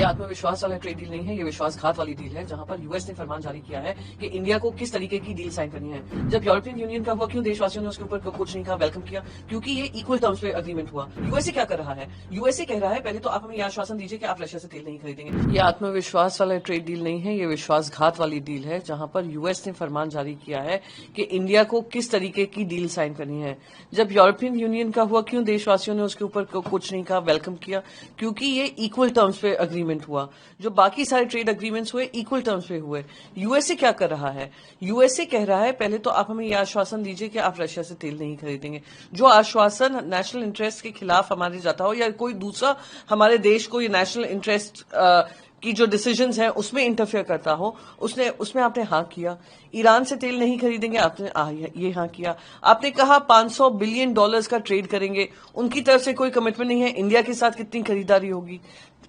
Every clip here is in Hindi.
आत्मविश्वास वाला ट्रेड डील नहीं है, ये विश्वासघात वाली डील है, जहां पर यूएस ने फरमान जारी किया है कि इंडिया को किस तरीके की डील साइन करनी है। जब यूरोपियन यूनियन का हुआ, क्यों देशवासियों ने उसके ऊपर कुछ नहीं कहा, वेलकम किया? क्योंकि ये इक्वल टर्म्स पे अग्रीमेंट हुआ। यूएसए क्या कर रहा है? यूएसए कह रहा है पहले तो आप हमें यह आश्वासन दीजिए कि आप रशिया से तेल नहीं खरीदेंगे। ये आत्मविश्वास वाला ट्रेड डील नहीं है, ये विश्वासघात वाली डील है, जहां पर यूएस ने फरमान जारी किया है कि इंडिया को किस तरीके की डील साइन करनी है। जब यूरोपियन यूनियन का हुआ, क्यों देशवासियों ने उसके ऊपर कुछ नहीं कहा, वेलकम किया? क्योंकि ये इक्वल टर्म्स पे अग्रीमेंट हुआ। जो बाकी सारे ट्रेड अग्रीमेंट्स हुए इक्वल टर्म्स पे हुए। यूएसए क्या कर रहा है? यूएसए कह रहा है पहले तो आप हमें यह आश्वासन दीजिए कि आप रशिया से तेल नहीं खरीदेंगे। जो आश्वासन नेशनल इंटरेस्ट के खिलाफ हमारे जाता हो या कोई दूसरा हमारे देश को ये नेशनल इंटरेस्ट की जो डिसीजंस हैं उसमें इंटरफेयर करता हो, उसमें आपने हाँ किया। ईरान से तेल नहीं खरीदेंगे, आपने ये हाँ किया। आपने कहा $500 बिलियन का ट्रेड करेंगे, उनकी तरफ से कोई कमिटमेंट नहीं है। इंडिया के साथ कितनी खरीदारी होगी?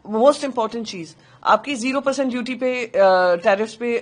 मोस्ट इंपॉर्टेंट चीज, आपकी 0% ड्यूटी पे टैरिफ्स पे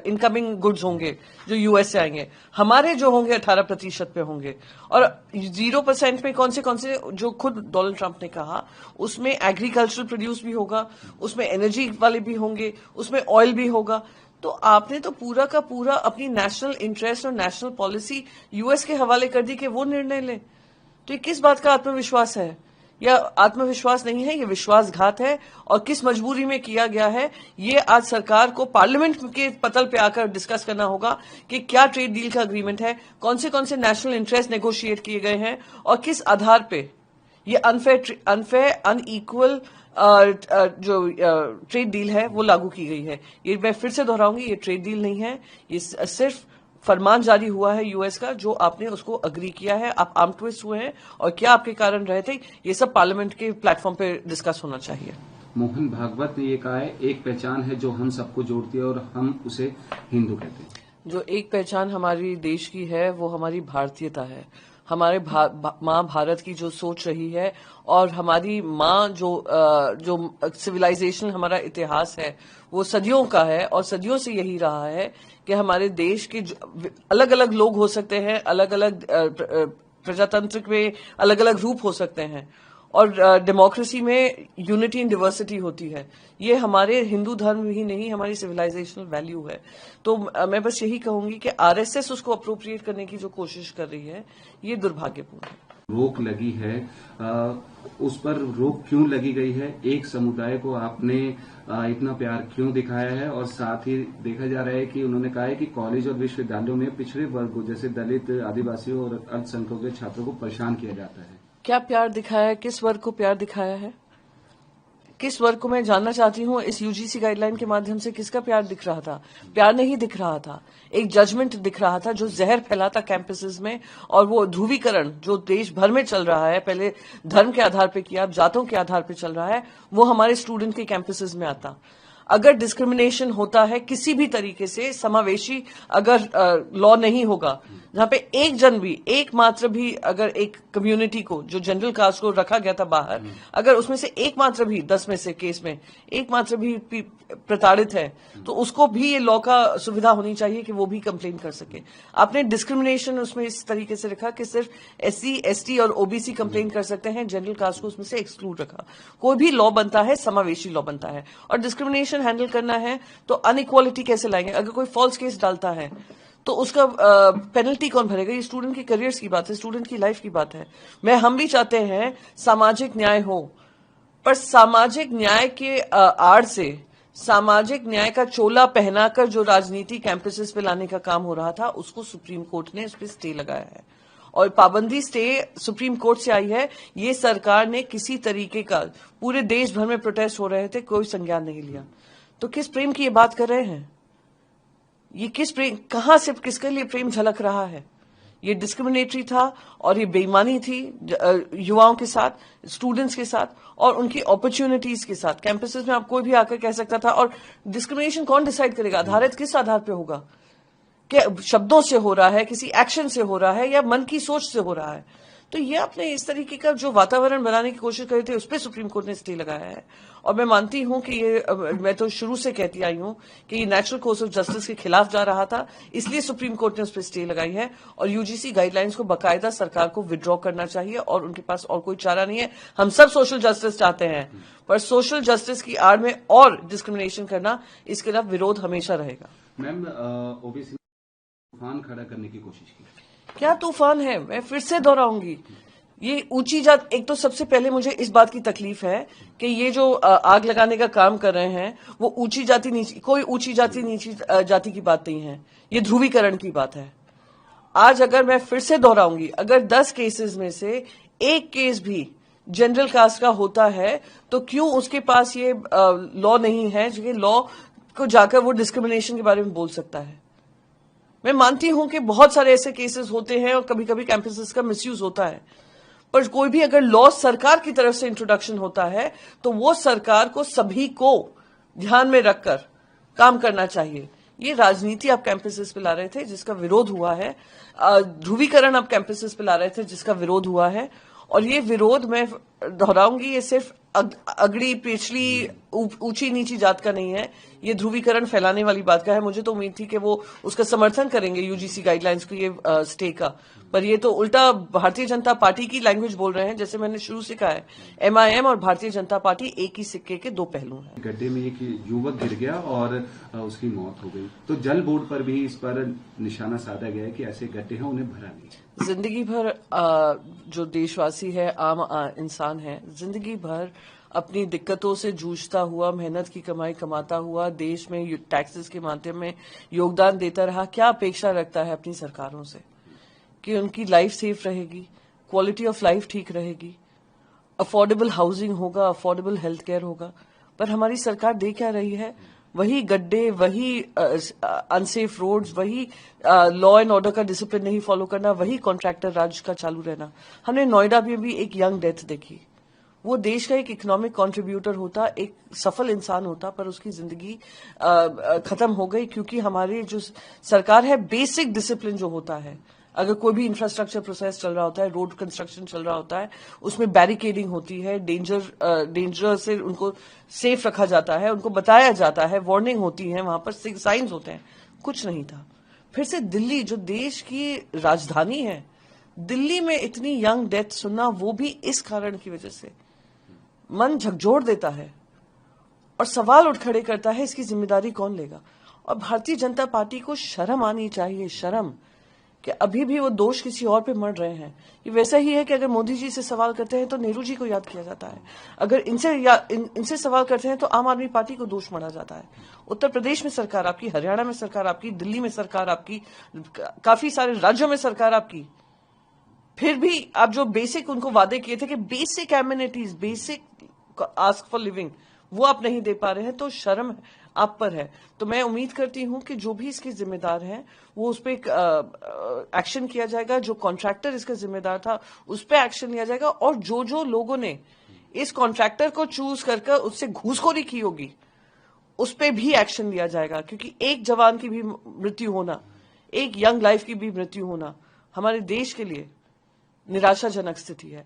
इनकमिंग गुड्स होंगे जो यूएस से आएंगे, हमारे जो होंगे 18% पे होंगे। और 0% पे कौन से जो खुद डोनाल्ड ट्रंप ने कहा, उसमें एग्रीकल्चरल प्रोड्यूस भी होगा, उसमें एनर्जी वाले भी होंगे, उसमें ऑयल भी होगा। तो आपने तो पूरा का पूरा अपनी नेशनल इंटरेस्ट और नेशनल पॉलिसी यूएस के हवाले कर दी कि वो निर्णय ले। तो ये किस बात का आत्मविश्वास है? या आत्मविश्वास नहीं है, ये विश्वासघात है। और किस मजबूरी में किया गया है, ये आज सरकार को पार्लियामेंट के पतल पे आकर डिस्कस करना होगा कि क्या ट्रेड डील का अग्रीमेंट है, कौन से नेशनल इंटरेस्ट नेगोशिएट किए गए हैं और किस आधार पे ये अनफेयर अनइक्वल जो ट्रेड डील है वो लागू की गई है। ये मैं फिर से दोहराऊंगी, ये ट्रेड डील नहीं है, ये सिर्फ फरमान जारी हुआ है यूएस का, जो आपने उसको अग्री किया है। आप आर्म ट्विस्ट हुए हैं और क्या आपके कारण रहे थे, ये सब पार्लियामेंट के प्लेटफॉर्म पे डिस्कस होना चाहिए। मोहन भागवत ने ये कहा है, एक पहचान है जो हम सबको जोड़ती है और हम उसे हिंदू कहते हैं। जो एक पहचान हमारी देश की है वो हमारी भारतीयता है। हमारे माँ भारत की जो सोच रही है और हमारी माँ जो सिविलाइजेशन हमारा इतिहास है वो सदियों का है और सदियों से यही रहा है कि हमारे देश के अलग अलग लोग हो सकते हैं, अलग अलग प्रजातंत्र में अलग अलग रूप हो सकते हैं और डेमोक्रेसी में यूनिटी इन डिवर्सिटी होती है। ये हमारे हिंदू धर्म ही नहीं, हमारी सिविलाइजेशनल वैल्यू है। तो मैं बस यही कहूंगी कि आरएसएस उसको अप्रोप्रिएट करने की जो कोशिश कर रही है ये दुर्भाग्यपूर्ण है। रोक लगी है, उस पर रोक क्यों लगी गई है? एक समुदाय को आपने इतना प्यार क्यों दिखाया है? और साथ ही देखा जा रहा है कि उन्होंने कहा है कि कॉलेज और विश्वविद्यालयों में पिछड़े वर्गों जैसे दलित, आदिवासियों और अल्पसंख्यकों के छात्रों को परेशान किया जाता है। क्या प्यार दिखाया है? किस वर्ग को प्यार दिखाया है? किस वर्ग को? मैं जानना चाहती हूँ इस यूजीसी गाइडलाइन के माध्यम से किसका प्यार दिख रहा था? प्यार नहीं दिख रहा था, एक जजमेंट दिख रहा था जो जहर फैलाता कैंपसेस में। और वो ध्रुवीकरण जो देश भर में चल रहा है, पहले धर्म के आधार पे किया, अब जातों के आधार पे चल रहा है, वो हमारे स्टूडेंट के कैंपसेस में आता। अगर डिस्क्रिमिनेशन होता है किसी भी तरीके से, समावेशी अगर लॉ नहीं होगा जहां पे एक जन भी, एकमात्र भी, अगर एक कम्युनिटी को जो जनरल कास्ट को रखा गया था बाहर, अगर उसमें से एकमात्र भी 10 में से केस में एकमात्र भी प्रताड़ित है तो उसको भी ये लॉ का सुविधा होनी चाहिए कि वो भी कंप्लेन कर सके। आपने डिस्क्रिमिनेशन उसमें इस तरीके से रखा कि सिर्फ SC, ST और OBC कंप्लेन कर सकते हैं, जनरल कास्ट को उसमें से एक्सक्लूड रखा। कोई भी लॉ बनता है समावेशी लॉ बनता है और डिस्क्रिमिनेशन हैंडल करना है तो अनइक्वालिटी कैसे लाएंगे? अगर कोई फॉल्स केस डालता है तो उसका पेनल्टी कौन भरेगा? ये स्टूडेंट की करियर्स की बात है, स्टूडेंट की लाइफ की बात है। हम भी चाहते हैं सामाजिक न्याय हो, पर सामाजिक न्याय के आड़ से सामाजिक न्याय का चोला पहनाकर जो राजनीति कैंपसेस पे लाने का काम हो रहा था, उसको सुप्रीम कोर्ट ने उस पर स्टे लगाया है। और पाबंदी स्टे सुप्रीम कोर्ट से आई है। ये सरकार ने किसी तरीके का, पूरे देश भर में प्रोटेस्ट हो रहे थे, कोई संज्ञान नहीं लिया। तो किस प्रेम की ये बात कर रहे हैं? ये किस प्रेम, कहां से किसके लिए प्रेम झलक रहा है? ये डिस्क्रिमिनेटरी था और ये बेईमानी थी युवाओं के साथ, स्टूडेंट्स के साथ और उनकी अपॉर्चुनिटीज के साथ। कैंपसेस में आप कोई भी आकर कह सकता था। और डिस्क्रिमिनेशन कौन डिसाइड करेगा? आधारित किस आधार पे होगा? क्या शब्दों से हो रहा है, किसी एक्शन से हो रहा है या मन की सोच से हो रहा है? तो ये आपने इस तरीके का जो वातावरण बनाने की कोशिश करी थी उस पर सुप्रीम कोर्ट ने स्टे लगाया है। और मैं मानती हूं कि ये मैं तो शुरू से कहती आई हूं कि ये नेचुरल कोर्स ऑफ जस्टिस के खिलाफ जा रहा था, इसलिए सुप्रीम कोर्ट ने उस पर स्टे लगाई है। और यूजीसी गाइडलाइंस को बाकायदा सरकार को विड्रॉ करना चाहिए और उनके पास और कोई चारा नहीं है। हम सब सोशल जस्टिस चाहते हैं, पर सोशल जस्टिस की आड़ में और डिस्क्रिमिनेशन करना, इसके खिलाफ विरोध हमेशा रहेगा। मैम, ओबीसी तूफान खड़ा करने की कोशिश की, क्या तूफान है? मैं फिर से दोहराऊंगी, ये ऊंची जात, एक तो सबसे पहले मुझे इस बात की तकलीफ है कि ये जो आग लगाने का काम कर रहे हैं वो ऊंची जाति नीची, कोई ऊंची जाति नीची जाति की बात नहीं है, ये ध्रुवीकरण की बात है। आज अगर मैं फिर से दोहराऊंगी, अगर 10 केसेस में से एक केस भी जनरल कास्ट का होता है तो क्यों उसके पास ये लॉ नहीं है जो लॉ को जाकर वो डिस्क्रिमिनेशन के बारे में बोल सकता है। मैं मानती हूं कि बहुत सारे ऐसे केसेस होते हैं और कभी कभी कैंपसेस का मिसयूज होता है, पर कोई भी अगर लॉ सरकार की तरफ से इंट्रोडक्शन होता है तो वो सरकार को सभी को ध्यान में रखकर काम करना चाहिए। ये राजनीति आप कैंपसेस पे ला रहे थे जिसका विरोध हुआ है, ध्रुवीकरण आप कैंपसेस पे ला रहे थे जिसका विरोध हुआ है। और ये विरोध, मैं दोहराऊंगी, ये सिर्फ अगड़ी पिछली ऊंची नीची जात का नहीं है, ये ध्रुवीकरण फैलाने वाली बात का है। मुझे तो उम्मीद थी कि वो उसका समर्थन करेंगे यूजीसी गाइडलाइंस को, ये स्टे का, पर ये तो उल्टा भारतीय जनता पार्टी की लैंग्वेज बोल रहे हैं। जैसे मैंने शुरू से कहा है, एमआईएम और भारतीय जनता पार्टी एक ही सिक्के के दो पहलू हैं। गड्ढे में एक युवक गिर गया और उसकी मौत हो गई, तो जल बोर्ड पर भी इस पर निशाना साधा गया है कि ऐसे गड्ढे हैं, उन्हें भरा नहीं। जिंदगी भर जो देशवासी है, आम इंसान है, जिंदगी भर अपनी दिक्कतों से जूझता हुआ, मेहनत की कमाई कमाता हुआ, देश में टैक्सेस के माध्यम में योगदान देता रहा। क्या अपेक्षा रखता है अपनी सरकारों से कि उनकी लाइफ सेफ रहेगी, क्वालिटी ऑफ लाइफ ठीक रहेगी, अफोर्डेबल हाउसिंग होगा, अफोर्डेबल हेल्थ केयर होगा। पर हमारी सरकार दे क्या रही है? वही गड्ढे, वही अनसेफ रोड्स, वही लॉ एंड ऑर्डर का डिसिप्लिन नहीं फॉलो करना, वही कॉन्ट्रैक्टर राज का चालू रहना। हमने नोएडा में भी एक यंग डेथ देखी। वो देश का एक इकोनॉमिक कंट्रीब्यूटर होता, एक सफल इंसान होता, पर उसकी जिंदगी खत्म हो गई क्योंकि हमारी जो सरकार है, बेसिक डिसिप्लिन जो होता है, अगर कोई भी इंफ्रास्ट्रक्चर प्रोसेस चल रहा होता है, रोड कंस्ट्रक्शन चल रहा होता है, उसमें बैरिकेडिंग होती है, डेंजर से उनको सेफ रखा जाता है, उनको बताया जाता है, वार्निंग होती है, वहां पर साइंस होते हैं, कुछ नहीं था। फिर से दिल्ली, जो देश की राजधानी है, दिल्ली में इतनी यंग डेथ सुनना, वो भी इस कारण की वजह से मन झकझोर देता है और सवाल उठ खड़े करता है, इसकी जिम्मेदारी कौन लेगा? और भारतीय जनता पार्टी को शर्म आनी चाहिए, शर्म, कि अभी भी वो दोष किसी और पे मर रहे हैं। ये वैसा ही है कि अगर मोदी जी से सवाल करते हैं तो नेहरू जी को याद किया जाता है, अगर इनसे सवाल करते हैं तो आम आदमी पार्टी को दोष मढ़ा जाता है। उत्तर प्रदेश में सरकार आपकी, हरियाणा में सरकार आपकी, दिल्ली में सरकार आपकी, काफी सारे राज्यों में सरकार आपकी, फिर भी आप जो बेसिक उनको वादे किए थे कि basic amenities, basic ask for living, वो आप नहीं दे पा रहे हैं, तो शर्म आप पर है। तो मैं उम्मीद करती हूं कि जो भी इसके जिम्मेदार हैं वो उस पर एक्शन किया जाएगा, जो कॉन्ट्रैक्टर इसका जिम्मेदार था उस पर एक्शन लिया जाएगा, और जो लोगों ने इस कॉन्ट्रैक्टर को चूज करके उससे घूसखोरी की होगी उस पर भी एक्शन लिया जाएगा। क्योंकि एक जवान की भी मृत्यु होना, एक यंग लाइफ की भी मृत्यु होना हमारे देश के लिए निराशाजनक स्थिति है।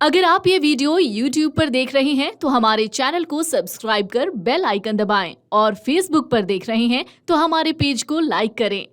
अगर आप ये वीडियो YouTube पर देख रहे हैं तो हमारे चैनल को सब्सक्राइब कर बेल आइकन दबाएं, और Facebook पर देख रहे हैं तो हमारे पेज को लाइक करें।